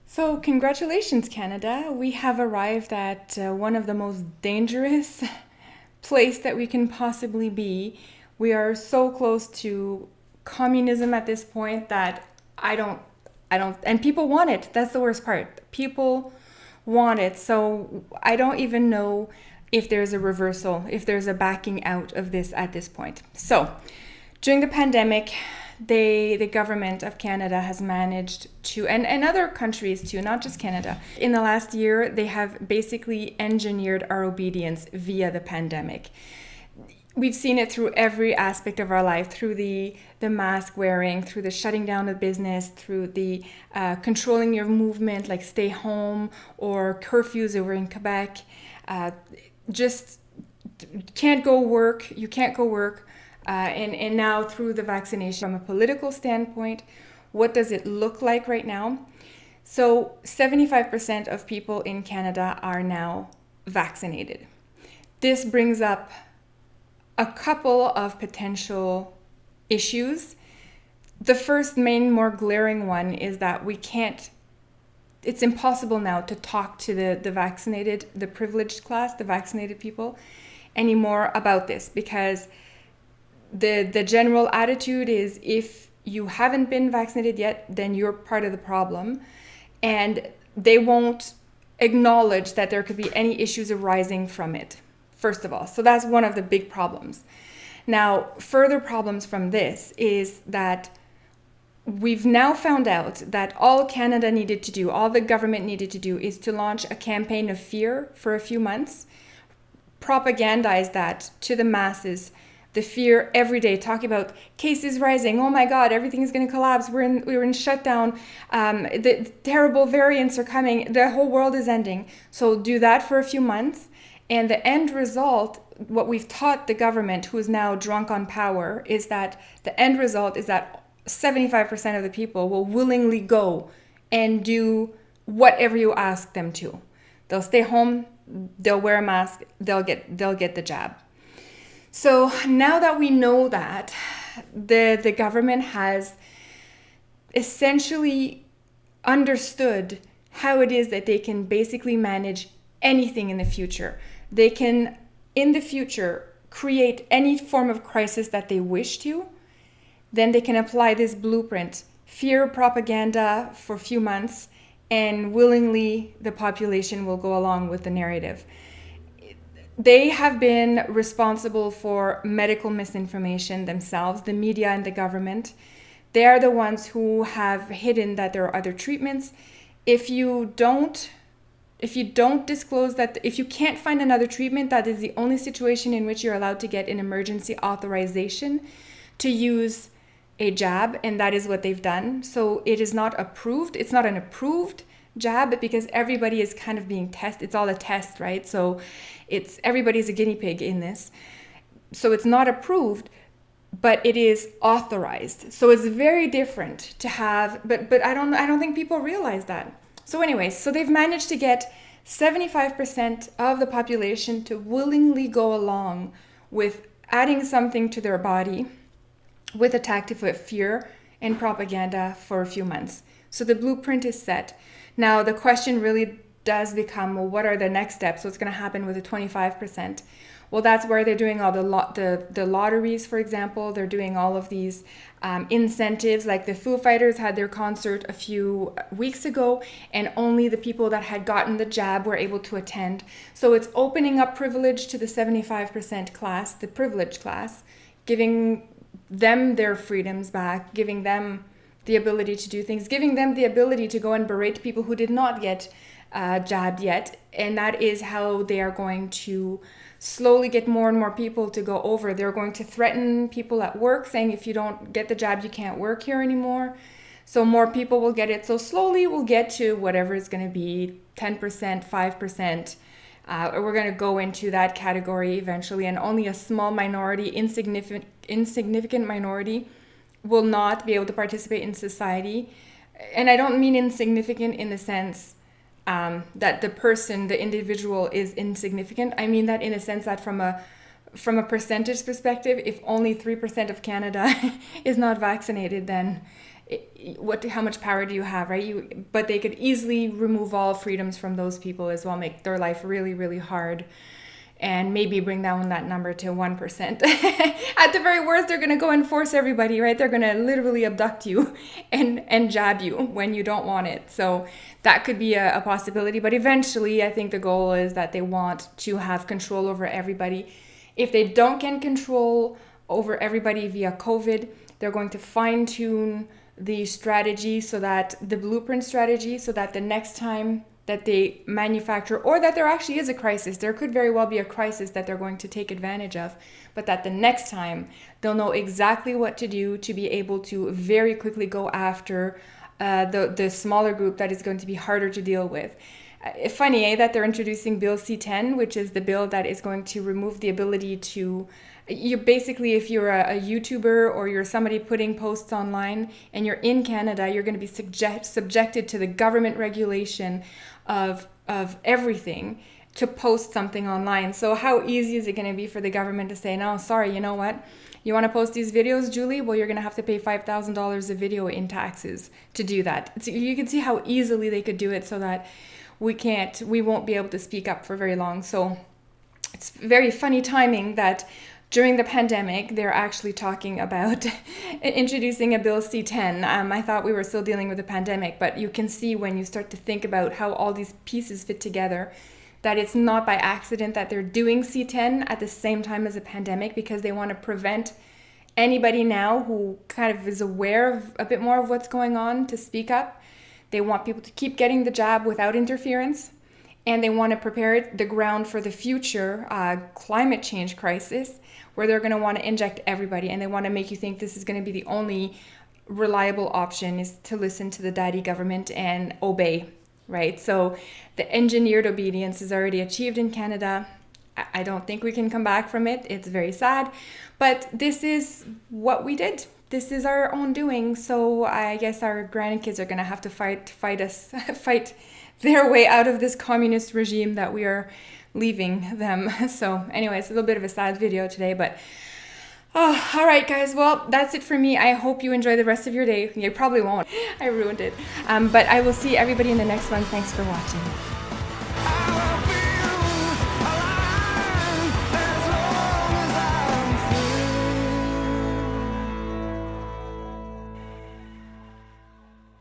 So, congratulations, Canada. We have arrived at one of the most dangerous place that we can possibly be. We are so close to communism at this point that I don't, and people want it. That's the worst part. People want it. So, I don't even know if there's a reversal, if there's a backing out of this at this point. So, during the pandemic, the government of Canada has managed to, and other countries too, not just Canada. In the last year, they have basically engineered our obedience via the pandemic. We've seen it through every aspect of our life, through the mask wearing, through the shutting down of business, through the controlling your movement, like stay home, or curfews over in Quebec. Just can't go work, you can't go work. And now through the vaccination, from a political standpoint, what does it look like right now? So 75% of people in Canada are now vaccinated. This brings up a couple of potential issues. The first main, more glaring one is that it's impossible now to talk to the vaccinated, the privileged class, the vaccinated people anymore about this, because the general attitude is if you haven't been vaccinated yet, then you're part of the problem. And they won't acknowledge that there could be any issues arising from it, first of all. So that's one of the big problems. Now, further problems from this is that we've now found out that all Canada needed to do, all the government needed to do, is to launch a campaign of fear for a few months, propagandize that to the masses, the fear every day, talking about cases rising. Oh my God, everything is going to collapse. We're in shutdown. The terrible variants are coming. The whole world is ending. So do that for a few months. And the end result, what we've taught the government, who is now drunk on power, is that the end result is that 75% of the people will willingly go and do whatever you ask them to. They'll stay home. They'll wear a mask. They'll get the jab. So now that we know that, the government has essentially understood how it is that they can basically manage anything in the future. They can, in the future, create any form of crisis that they wish to. Then they can apply this blueprint, fear propaganda for a few months, and willingly the population will go along with the narrative. They have been responsible for medical misinformation themselves, the media and the government. They are the ones who have hidden that there are other treatments. If you don't disclose that, if you can't find another treatment, that is the only situation in which you're allowed to get an emergency authorization to use a jab, and that is what they've done. So it is not approved. It's not an approved jab because everybody is kind of being tested. It's all a test, right? So everybody's a guinea pig in this. So it's not approved, but it is authorized. So it's very different to have, but I don't think people realize that. So anyways, so they've managed to get 75% of the population to willingly go along with adding something to their body with a tactic of fear and propaganda for a few months. So the blueprint is set. Now the question really does become, well, what are the next steps? What's going to happen with the 25%? Well, that's where they're doing all the lotteries, for example. They're doing all of these incentives. Like the Foo Fighters had their concert a few weeks ago, and only the people that had gotten the jab were able to attend. So it's opening up privilege to the 75% class, the privileged class, giving them their freedoms back, giving them the ability to do things, giving them the ability to go and berate people who did not get jabbed yet. And that is how they are going to slowly get more and more people to go over. They're going to threaten people at work, saying if you don't get the jab, you can't work here anymore. So more people will get it. So slowly we'll get to whatever it's going to be, 10%, 5%. We're going to go into that category eventually, and only a small minority, insignificant minority, will not be able to participate in society. And I don't mean insignificant in the sense that the individual is insignificant. I mean that in a sense that from a percentage perspective, if only 3% of Canada is not vaccinated, then how much power do you have, right? But they could easily remove all freedoms from those people as well, make their life really, really hard, and maybe bring down that number to 1%. At the very worst, they're going to go and force everybody, right? They're going to literally abduct you and jab you when you don't want it. So that could be a possibility. But eventually, I think the goal is that they want to have control over everybody. If they don't get control over everybody via COVID, they're going to fine-tune the strategy, so that the blueprint strategy, so that the next time that they manufacture, or that there actually is a crisis, there could very well be a crisis that they're going to take advantage of, but that the next time they'll know exactly what to do to be able to very quickly go after the smaller group that is going to be harder to deal with. Funny, that they're introducing Bill C-10, which is the bill that is going to remove the ability to, you basically, if you're a YouTuber or you're somebody putting posts online and you're in Canada, you're going to be subjected to the government regulation of everything to post something online. So how easy is it going to be for the government to say, no, sorry, you know what? You want to post these videos, Julie? Well, you're going to have to pay $5,000 a video in taxes to do that. So you can see how easily they could do it, so that we won't be able to speak up for very long. So it's very funny timing that during the pandemic, they're actually talking about introducing a Bill C-10. I thought we were still dealing with the pandemic, but you can see when you start to think about how all these pieces fit together, that it's not by accident that they're doing C-10 at the same time as a pandemic, because they want to prevent anybody now who kind of is aware of a bit more of what's going on to speak up. They want people to keep getting the jab without interference, and they want to prepare the ground for the future climate change crisis, where they're going to want to inject everybody, and they want to make you think this is going to be the only reliable option, is to listen to the daddy government and obey, right? So the engineered obedience is already achieved in Canada. I don't think we can come back from it. It's very sad, but this is what we did. This is our own doing. So I guess our grandkids are going to have to fight their way out of this communist regime that we are leaving them. So anyways, a little bit of a sad video today, but all right, guys. Well, that's it for me. I hope you enjoy the rest of your day. You probably won't. I ruined it. But I will see everybody in the next one. Thanks for watching.